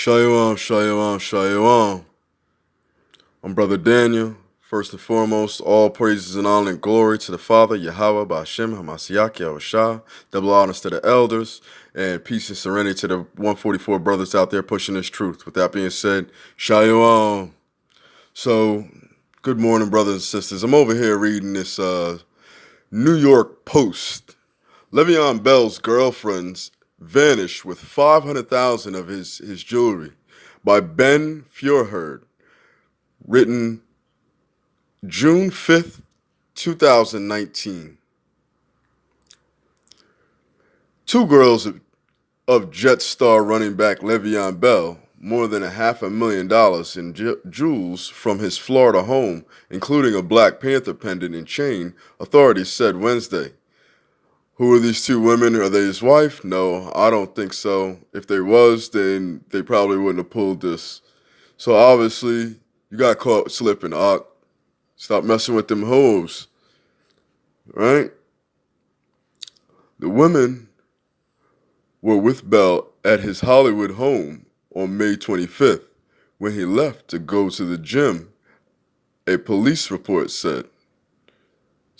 Shalom, shalom, shalom. I'm Brother Daniel. First and foremost, all praises and honor and glory to the Father, Yahweh, Ba'Shem, Hamasiyach YHWHshi. Double honors to the elders, and peace and serenity to the 144 brothers out there pushing this truth. With that being said, shalom. So, good morning, brothers and sisters. I'm over here reading this New York Post. LeVeon Bell's girlfriends vanished with 500,000 of his jewelry by Ben Furherd, written June 5th, 2019. Two girls of Jetstar running back LeVeon Bell more than $500,000 in jewels from his Florida home, including a Black Panther pendant and chain, authorities said Wednesday. Who are these two women? Are they his wife? No, I don't think so. If they was, then they probably wouldn't have pulled this. So obviously, you got caught slipping, Ock. Stop messing with them hoes. Right? The women were with Bell at his Hollywood home on May 25th when he left to go to the gym, a police report said.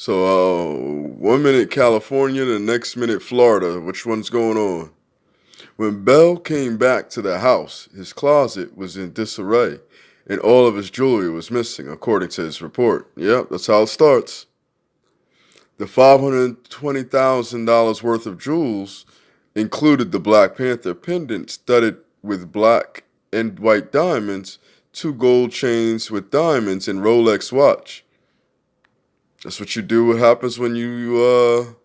So, 1 minute California, the next minute Florida. Which one's going on? When Bell came back to the house, his closet was in disarray, and all of his jewelry was missing, according to his report. Yep, that's how it starts. The $520,000 worth of jewels included the Black Panther pendant studded with black and white diamonds, 2 gold chains with diamonds, and Rolex watch. That's what you do. What happens when you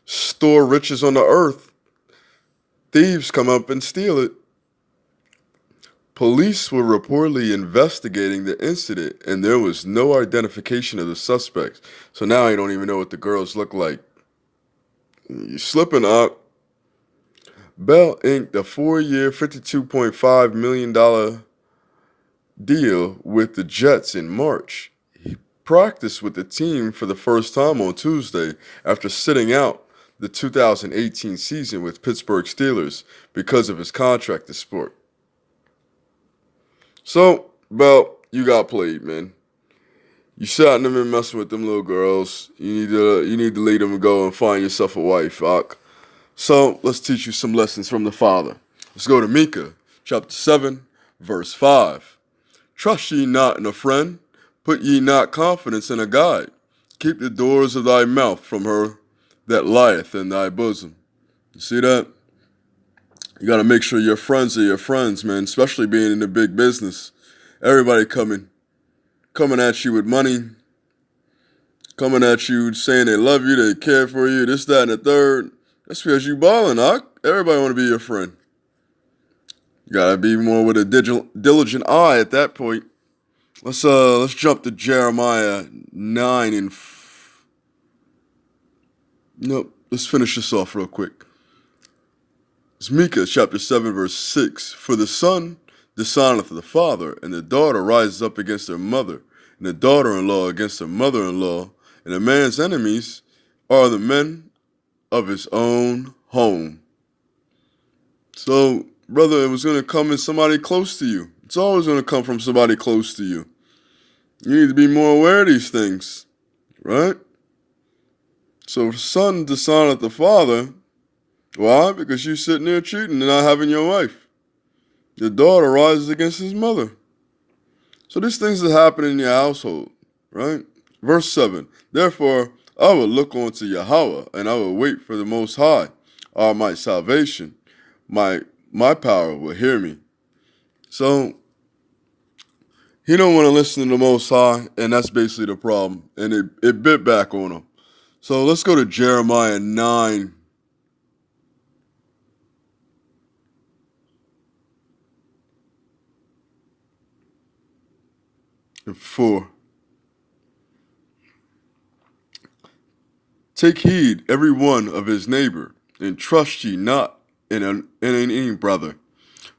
store riches on the earth? Thieves come up and steal it. Police were reportedly investigating the incident, and there was no identification of the suspects. So now you don't even know what the girls look like. You're slipping up. Bell inked a 4-year, $52.5 million deal with the Jets in March. Practiced with the team for the first time on Tuesday after sitting out the 2018 season with Pittsburgh Steelers because of his contract to sport. So, Bell, you got played, man. You sat in them and messing with them little girls. You need to leave them and go and find yourself a wife, Ock. So, let's teach you some lessons from the Father. Let's go to Micah, chapter 7, verse 5. Trust ye not in a friend, put ye not confidence in a guide. Keep the doors of thy mouth from her that lieth in thy bosom. You see that? You got to make sure your friends are your friends, man, especially being in the big business. Everybody coming at you with money, coming at you saying they love you, they care for you, this, that, and the third. That's because you balling, huh? Everybody want to be your friend. You got to be more with a diligent eye at that point. Let's jump to Jeremiah 9 and nope. Let's finish this off real quick. It's Micah chapter 7 verse 6. For the son dishonoreth the father, and the daughter rises up against her mother, and the daughter-in-law against her mother-in-law, and a man's enemies are the men of his own home. So, brother, it was going to come in somebody close to you. It's always going to come from somebody close to you. You need to be more aware of these things, right? So son dishonored the father. Why? Because you're sitting there cheating and not having your wife. Your daughter rises against his mother. So these things that happen in your household, right? Verse 7. Therefore, I will look unto Yahweh, and I will wait for the Most High, my salvation. My power will hear me. So, he don't want to listen to the Most High, and that's basically the problem. And it bit back on him. So let's go to Jeremiah 9. And 4. Take heed every one of his neighbor, and trust ye not in any brother.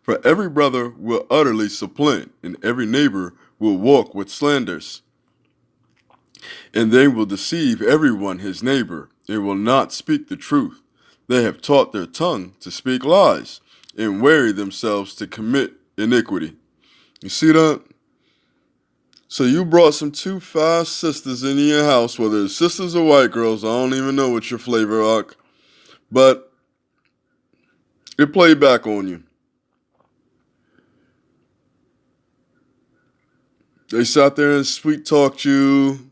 For every brother will utterly supplant, and every neighbor will walk with slanders. And they will deceive everyone his neighbor, and will not speak the truth. They have taught their tongue to speak lies, and weary themselves to commit iniquity. You see that? So you brought some two fast sisters into your house, whether it's sisters or white girls. I don't even know what your flavor are, but it played back on you. They sat there and sweet talked you,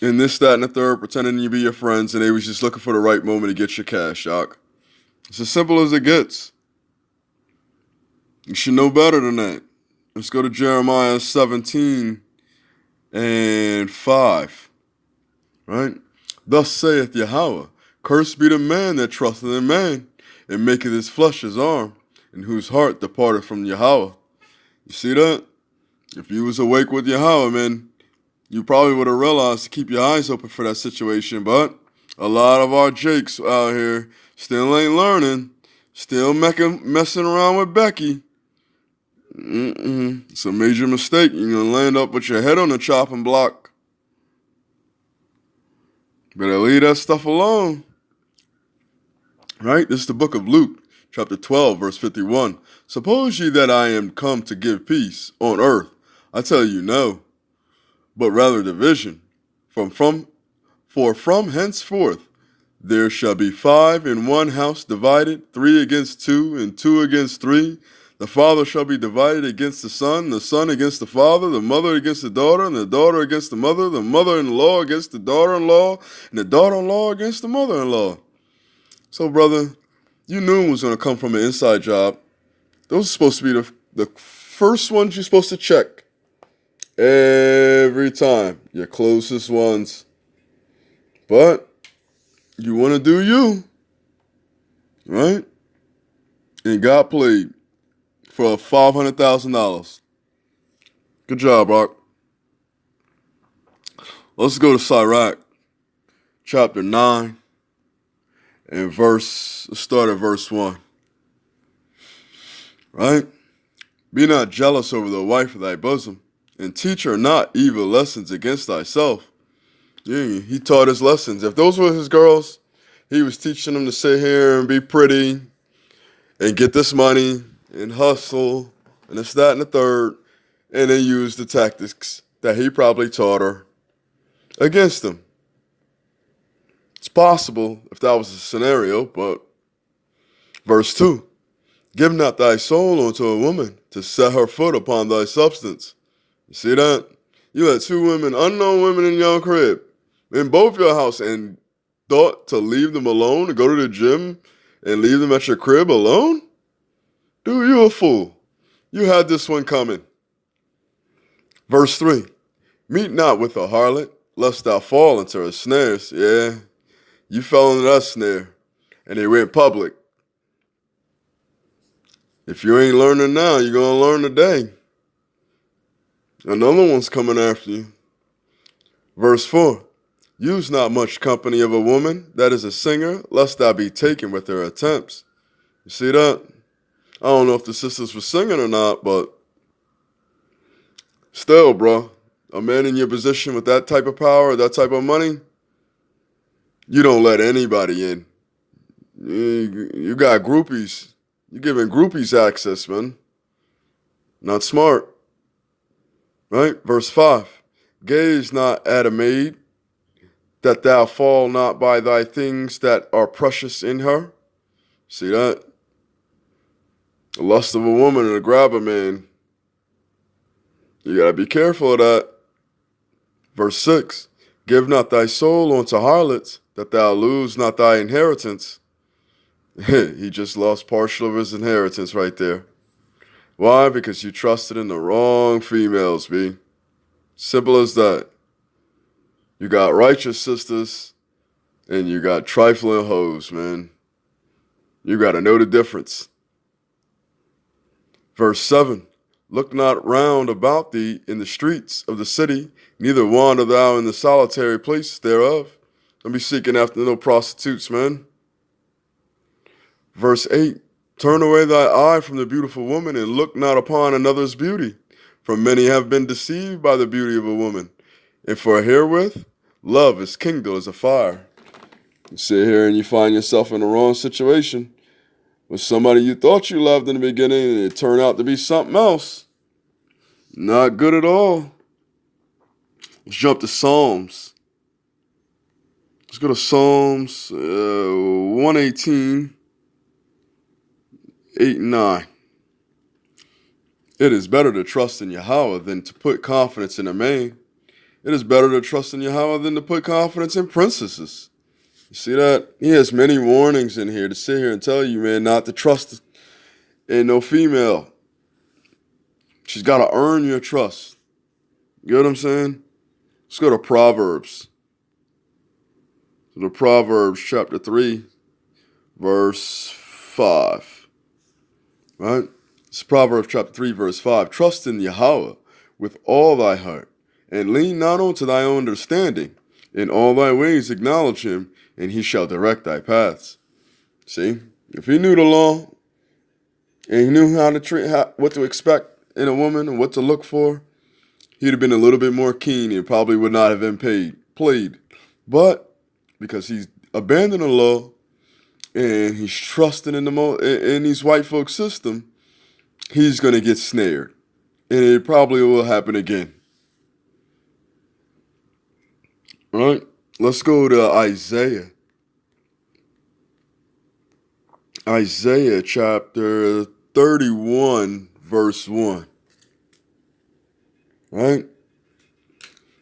and this, that, and the third, pretending to be your friends, and they was just looking for the right moment to get your cash, Doc. It's as simple as it gets. You should know better than that. Let's go to Jeremiah 17 and 5. Right? Thus saith Yahweh, cursed be the man that trusteth in man, and maketh his flesh his arm, and whose heart departeth from Yahweh. You see that? If you was awake with Yahweh, man, you probably would have realized to keep your eyes open for that situation, but a lot of our jakes out here still ain't learning, still messing around with Becky. It's a major mistake. You're going to land up with your head on the chopping block. Better leave that stuff alone. Right? This is the book of Luke, chapter 12, verse 51. Suppose ye that I am come to give peace on earth? I tell you no, but rather division. For from henceforth there shall be 5 in one house divided, 3 against 2, and 2 against 3. The father shall be divided against the son against the father, the mother against the daughter, and the daughter against the mother-in-law against the daughter-in-law, and the daughter-in-law against the mother-in-law. So, brother, you knew it was going to come from an inside job. Those are supposed to be the first ones you're supposed to check. Every time. Your closest ones. But you want to do you. Right? And God played for $500,000. Good job, Rock. Let's go to Sai Rock, chapter 9, and start at verse 1. Right? Be not jealous over the wife of thy bosom, and teach her not evil lessons against thyself. Yeah, he taught his lessons. If those were his girls, he was teaching them to sit here and be pretty and get this money and hustle and this, that, and the third, and then use the tactics that he probably taught her against them. It's possible if that was the scenario, but verse 2, give not thy soul unto a woman to set her foot upon thy substance. You see that? You had 2 women, unknown women in your crib, in both your house, and thought to leave them alone, to go to the gym and leave them at your crib alone? Dude, you a fool. You had this one coming. Verse 3, meet not with a harlot, lest thou fall into her snares. Yeah, you fell into that snare, and it went public. If you ain't learning now, you're going to learn today. Another one's coming after you. Verse 4, use not much company of a woman that is a singer, lest thou be taken with her attempts. You see that? I don't know if the sisters were singing or not, but still, bro, a man in your position with that type of power, that type of money, you don't let anybody in. You got groupies. You're giving groupies access, man. Not smart. Right? Verse 5, gaze not at a maid, that thou fall not by thy things that are precious in her. See that? The lust of a woman and the grab a man. You got to be careful of that. Verse 6, give not thy soul unto harlots, that thou lose not thy inheritance. He just lost partial of his inheritance right there. Why? Because you trusted in the wrong females, B. Simple as that. You got righteous sisters, and you got trifling hoes, man. You got to know the difference. Verse 7, look not round about thee in the streets of the city, neither wander thou in the solitary places thereof. Don't be seeking after no prostitutes, man. Verse 8, turn away thy eye from the beautiful woman, and look not upon another's beauty. For many have been deceived by the beauty of a woman. And for herewith, love is kindled as a fire. You sit here and you find yourself in the wrong situation. with somebody you thought you loved in the beginning and it turned out to be something else. Not good at all. Let's jump to Psalms. Let's go to Psalms 118, 8 and 9. It is better to trust in Yahweh than to put confidence in a man. It is better to trust in Yahweh than to put confidence in princesses. You see that? He has many warnings in here to sit here and tell you, man, not to trust in no female. She's got to earn your trust. You know what I'm saying? Let's go to Proverbs. So Proverbs chapter 3, verse 5. Right? It's Proverbs chapter 3, verse 5. Trust in Yahweh with all thy heart, and lean not unto thy own understanding. In all thy ways acknowledge him, and he shall direct thy paths. See? If he knew the law, and he knew how to treat, what to expect in a woman and what to look for, he'd have been a little bit more keen and probably would not have been played. But because he's abandoned the law and he's trusting in these white folks' system, he's going to get snared. And it probably will happen again. All right? Let's go to Isaiah. Isaiah chapter 31, verse 1. Right?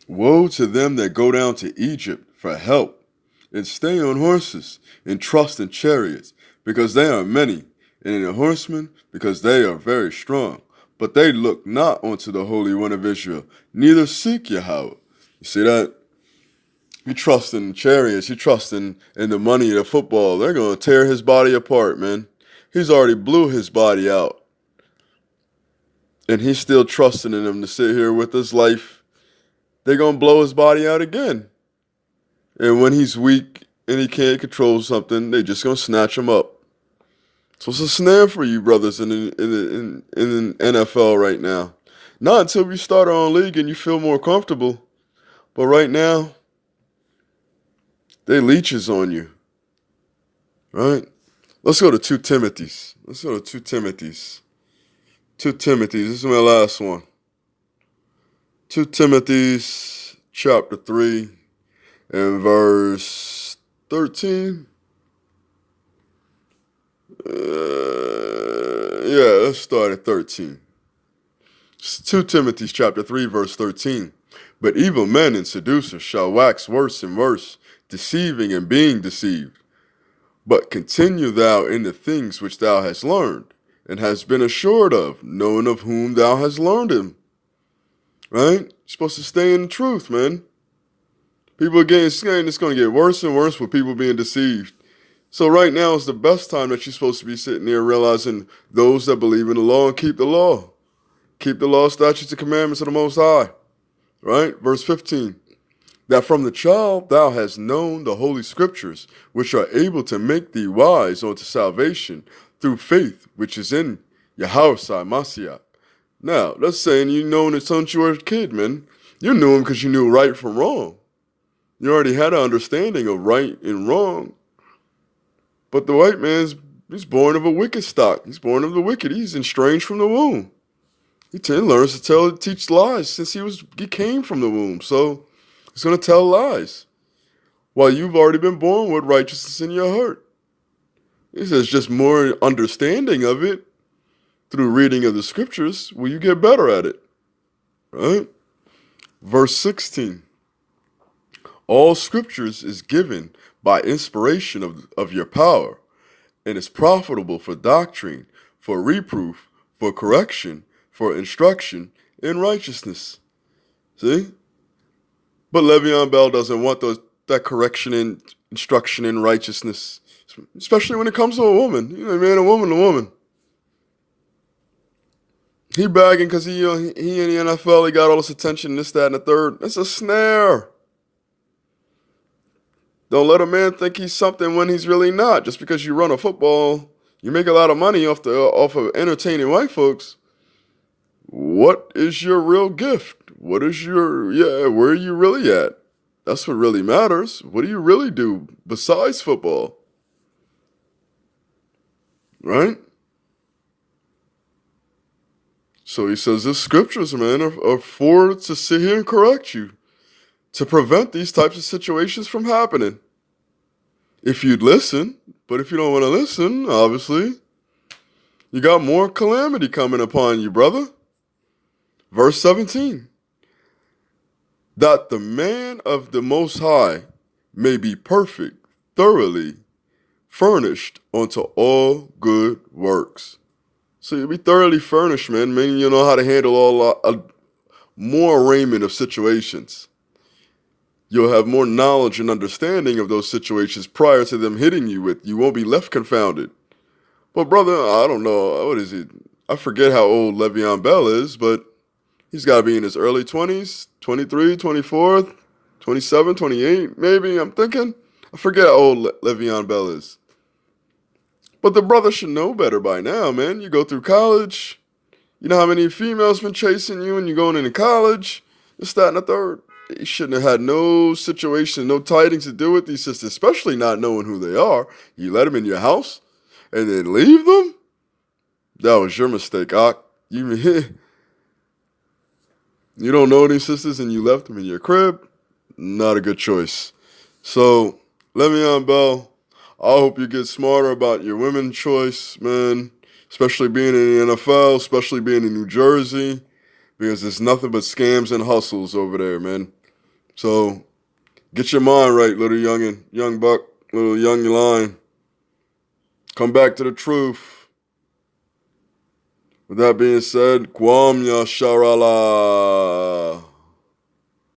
Woe to them that go down to Egypt for help, and stay on horses, and trust in chariots, because they are many, and in the horsemen, because they are very strong. But they look not unto the Holy One of Israel, neither seek Yahweh. You see that? You trust in chariots, you trust in the money of the football. They're going to tear his body apart, man. He's already blew his body out. And he's still trusting in them to sit here with his life. They're going to blow his body out again. And when he's weak and he can't control something, they're just going to snatch him up. So it's a snare for you brothers in the NFL right now. Not until we start our own league and you feel more comfortable. But right now, they leeches on you. Right? Let's go to 2 Timothy's. 2 Timothy's. This is my last one. 2 Timothy's chapter 3 and verse 13. Let's start at 13. It's 2 Timothy's chapter 3 verse 13. But evil men and seducers shall wax worse and worse, deceiving and being deceived. But continue thou in the things which thou hast learned, and hast been assured of, knowing of whom thou hast learned them. Right? You're supposed to stay in the truth, man. People are getting scared. It's going to get worse and worse with people being deceived. So right now is the best time that you're supposed to be sitting there realizing those that believe in the law and keep the law. Keep the law, statutes, and commandments of the Most High. Right? Verse 15. That from the child thou hast known the holy scriptures, which are able to make thee wise unto salvation through faith, which is in Yahushua Hamasiyach. Now, that's saying you known it since you were a kid, man. You knew him because you knew right from wrong. You already had an understanding of right and wrong. But the white he's born of a wicked stock. He's born of the wicked. He's estranged from the womb. He learns to teach lies since he came from the womb. So he's going to tell lies. While you've already been born with righteousness in your heart. He says just more understanding of it through reading of the scriptures will you get better at it. Right? Verse 16. All scriptures is given by inspiration of your power, and is profitable for doctrine, for reproof, for correction, for instruction in righteousness. See? But LeVeon Bell doesn't want that correction and instruction in righteousness, especially when it comes to a woman. You know, man, a woman. He bagging because he in the NFL, he got all this attention, this, that, and the third. It's a snare. Don't let a man think he's something when he's really not. Just because you run a football, you make a lot of money off of entertaining white folks. What is your real gift? Where are you really at? That's what really matters. What do you really do besides football? right? So he says, this scriptures, man, are for to sit here and correct you, to prevent these types of situations from happening. If you'd listen, but if you don't want to listen, obviously, you got more calamity coming upon you, brother. Verse 17. That the man of the Most High may be perfect, thoroughly furnished unto all good works. So you'll be thoroughly furnished, man, meaning you know how to handle more arraignment of situations. You'll have more knowledge and understanding of those situations prior to them hitting you with. You won't be left confounded. But brother, I don't know, what is he? I forget how old LeVeon Bell is, but he's got to be in his early 20s, 23, 24, 27, 28, maybe, I'm thinking. I forget how old LeVeon Bell is. But the brother should know better by now, man. You go through college. You know how many females been chasing you and you're going into college? This, that, and the third. He shouldn't have had no situation, no tidings to do with these sisters, especially not knowing who they are. You let them in your house and then leave them? That was your mistake, Ak. You don't know these sisters and you left them in your crib? Not a good choice. So, LeVeon Bell, I hope you get smarter about your women's choice, man. Especially being in the NFL, especially being in New Jersey. Because there's nothing but scams and hustles over there, man. So, get your mind right, little youngin', young buck, little young lion. Come back to the truth. With that being said, Kwam Yasharala.